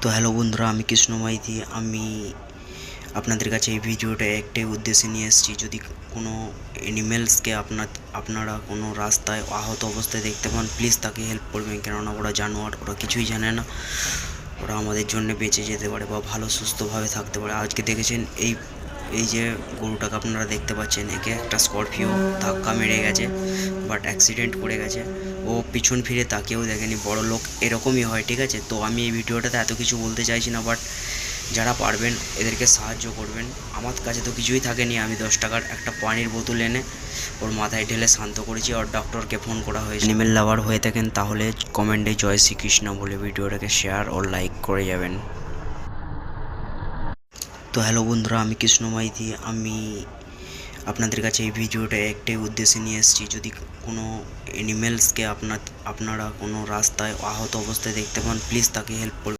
তো হ্যালো বন্ধুরা, আমি কৃষ্ণ মাইতি। আমি আপনাদের কাছে এই ভিডিওটা একটাই উদ্দেশ্যে নিয়ে এসেছি। যদি কোনো অ্যানিমেলসকে আপনারা কোনো রাস্তায় আহত অবস্থায় দেখতে পান, প্লিজ তাকে হেল্প করবেন। কেননা ওরা জানোয়ার, ওরা কিছুই জানে না। ওরা আমাদের জন্য বেঁচে যেতে পারে বা ভালো সুস্থভাবে থাকতে পারে। আজকে দেখেছেন এই এই যে গরুটাকে আপনারা দেখতে পাচ্ছেন, একে একটা স্করপিও ধাক্কা মেরে গেছে, বাট অ্যাক্সিডেন্ট করে গেছে। ও পিছন ফিরে তাকেও দেখেনি। বড় লোক এরকমই হয়, ঠিক আছে? তো আমি এই ভিডিওটাতে এত কিছু বলতে চাইছি না, বাট যারা পারবেন এদেরকে সাহায্য করবেন। আমার কাছে তো কিছুই থাকেনি, আমি 10 টাকার একটা পানির বোতল এনে ওর মাথায় ঢেলে শান্ত করেছি। আর ডক্টরকে ফোন করা হয়েছে। অ্যানিমেল লাভার হয়ে থাকেন তাহলে কমেন্টে জয় শ্রীকৃষ্ণ বলে ভিডিওটাকে শেয়ার ও লাইক করে যাবেন। তো হ্যালো বন্ধুরা, আমি কৃষ্ণ মাইতি। আমি আপনাদের কাছে এই ভিডিওটা একটাই উদ্দেশ্যে নিয়ে এসেছি। যদি কোনো অ্যানিমেলসকে আপনারা কোনো রাস্তায় আহত অবস্থায় দেখতে পান, প্লিজ তাকে হেল্প করবেন।